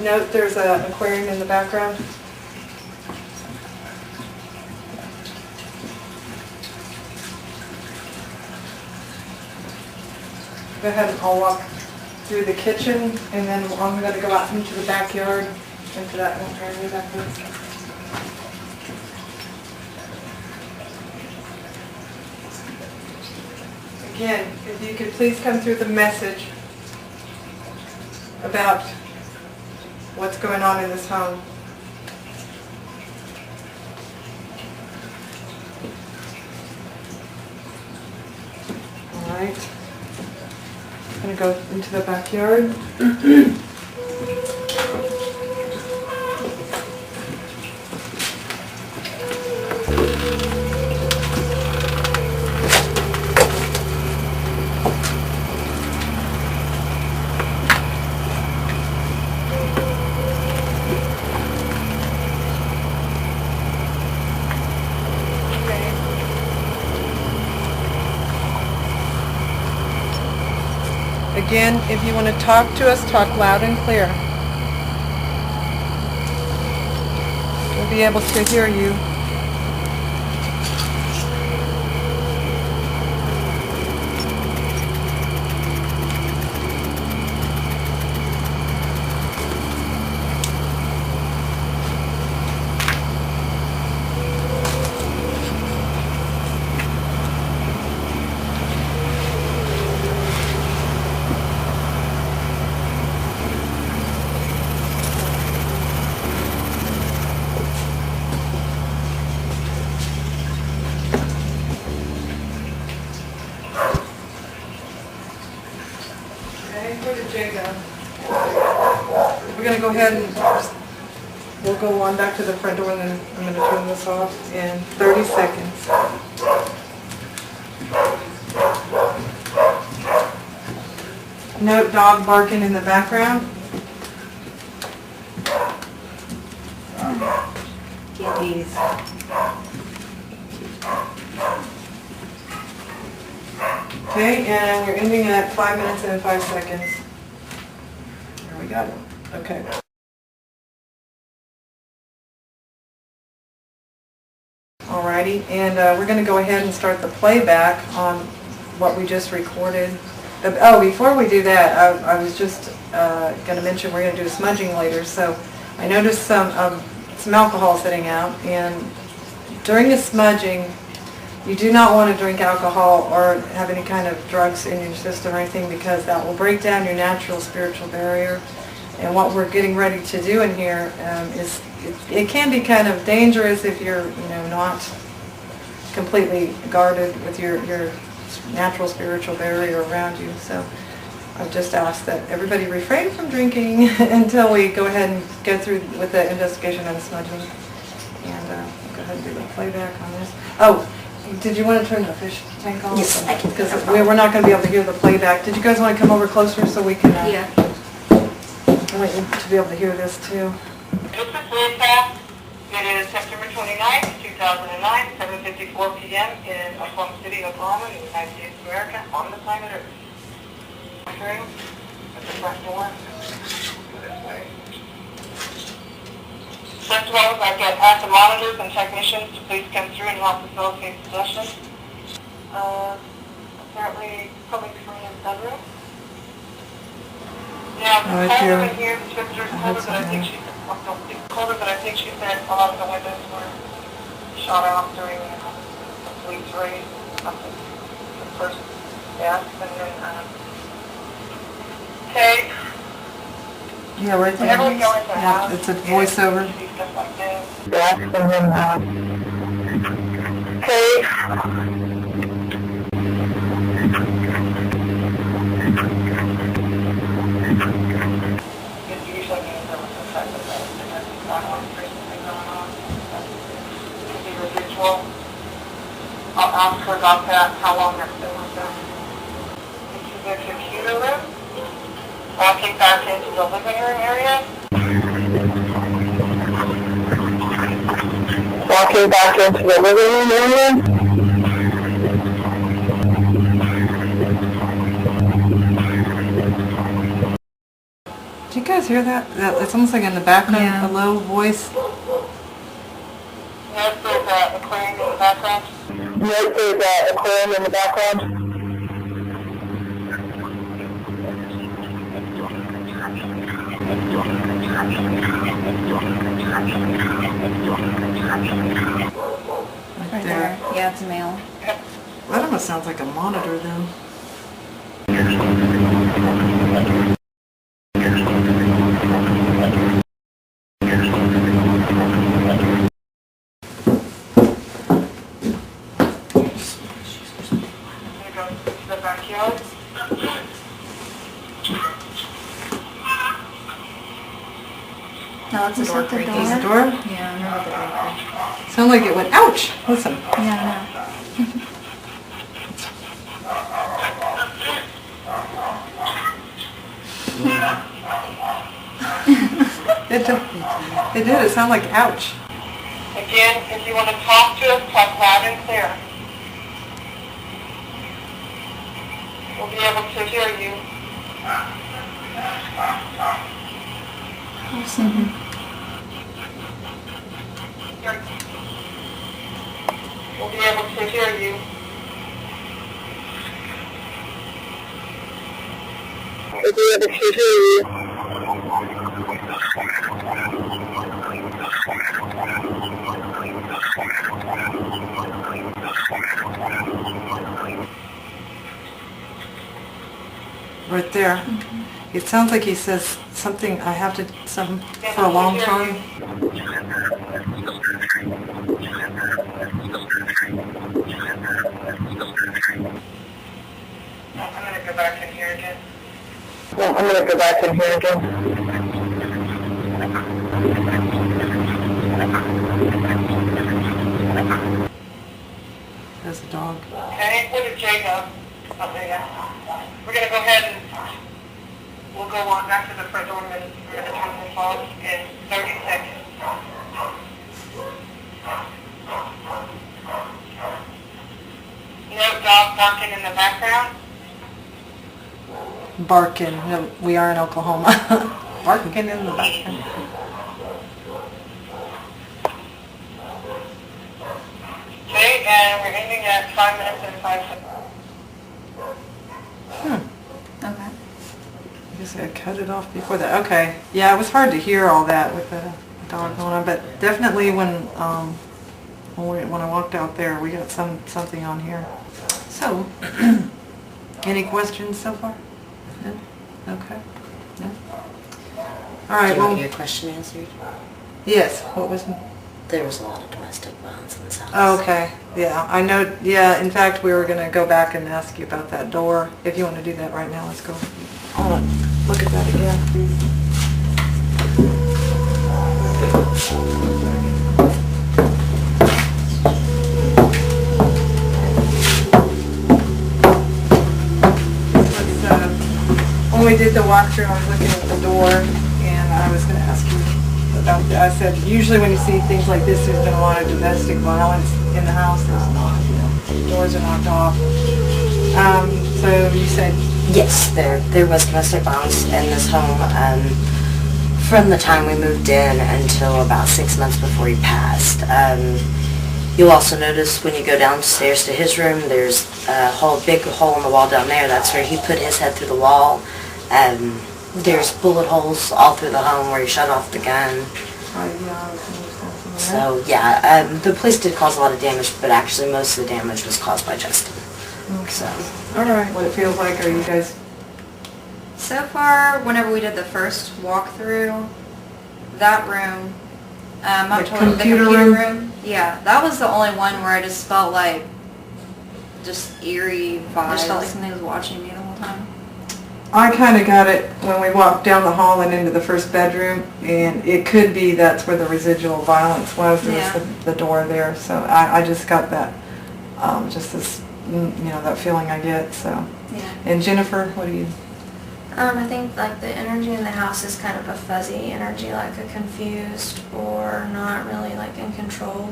Note there's an aquarium in the background. Go ahead and I'll walk through the kitchen, and then I'm going to go out into the backyard, into that area back there. Again, if you could please come through the message about what's going on in this home. All right. I'm going to go into the backyard. Again, if you want to talk to us, talk loud and clear. We'll be able to hear you. Where did Jay go? We're going to go ahead and we'll go on back to the front door, and then I'm going to turn this off in 30 seconds. Note dog barking in the background. Kitties. Okay, and we're ending at 5 minutes and 5 seconds. There we go. Okay. Alrighty, and we're going to go ahead and start the playback on what we just recorded. Oh, before we do that, I was just going to mention we're going to do smudging later. So I noticed some alcohol sitting out, and during the smudging, you do not want to drink alcohol or have any kind of drugs in your system or anything, because that will break down your natural spiritual barrier. And what we're getting ready to do in here is, it can be kind of dangerous if you're, not completely guarded with your natural spiritual barrier around you. So I've just asked that everybody refrain from drinking until we go ahead and go through with the investigation on smudging. And go ahead and do the playback on this. Oh, did you want to turn the fish tank on? Yes, I can. Because we're not going to be able to hear the playback. Did you guys want to come over closer so we can... Yeah. I want you to be able to hear this too. This is Lisa. It is September 29th, 2009, 7:54 p.m. in Oklahoma City, Oklahoma, in the United States of America, on the planet Earth. Entering at the front door. Go this way. First of all, I've got asked the monitors and technicians to please come through and help facilitate possession. Apparently, public screen in the bedroom. Now, Right the here. caller in here, the scriptures told her that I think she said a lot of the windows were shot out during the police raid, something, the first death, and then, okay. Yeah, right there. Whenever we go into the house, It's a voiceover. see stuff like this. Death, and then, okay. It's usually means there was some type of thing going on. Could be residual. I'll ask her about that, how long that's been with them. This is the computer room. Walking back into the living room area. Walking back into the living room area. Do you guys guys hear that? It's almost like in the background, Yeah. a low voice. Yes, there's a aquarium in the background. Yes, there's a aquarium in the background. Right there. Yeah, it's a male. That almost sounds like a monitor then. Go to the backyard. No, it's a door creaking. Is the door? Yeah, I remember the door creaking. Sounded like it went, ouch! Listen. Yeah, I know. It did. It sounded like ouch. Again, if you want to talk to us, talk loud and clear. We'll be able to hear you. We'll be able to hear you. We'll be able to hear you. Right there. It sounds like he says something, I have to, something for a long time. I'm going to go back in here again. I'm going to go back in here again. There's a dog. Okay, what did Jacob? Oh, there you go. We're going to go ahead and we'll go on back to the front door. We're going to turn this off in 30 seconds. No dog barking in the background. Barking. No, we are in Oklahoma. Barking in the background. Okay, and we're ending at 5 minutes and 5 seconds. Okay. I guess I cut it off before that. Okay. Yeah, it was hard to hear all that with the dog going on, but definitely when I walked out there, we got something on here. So, any questions so far? No? Okay. No? All right. Do you want Well, your question answered? yes. What was? There was a lot of domestic violence in this house. Oh, okay. Yeah, I know. Yeah, in fact, we were going to go back and ask you about that door. If you want to do that right now, let's go. Hold on. Look at that again. When we did the walkthrough, I was looking at the door, and I was going to ask you about that. I said, usually when you see things like this, there's been a lot of domestic violence in the house. There's not, doors are knocked off. So you said, Yes, there was domestic violence in this home from the time we moved in until about 6 months before he passed. You'll also notice when you go downstairs to his room, there's a big hole in the wall down there. That's where he put his head through the wall. There's bullet holes all through the home where he shut off the gun. So yeah, the police did cause a lot of damage, but actually most of the damage was caused by Justin. So. all right, what it feels like, are you guys, So far, whenever we did the first walkthrough, that room, The the computer room, yeah, that was the only one where I just felt like just eerie vibes. I just felt like something was watching me the whole time. I kind of got it when we walked down the hall and into the first bedroom, and it could be that's where the residual violence was. There Yeah. was the door there, so I just got that, just this, that feeling I get, so. Yeah. And Jennifer, what do you? I think like the energy in the house is kind of a fuzzy energy, like a confused or not really like in control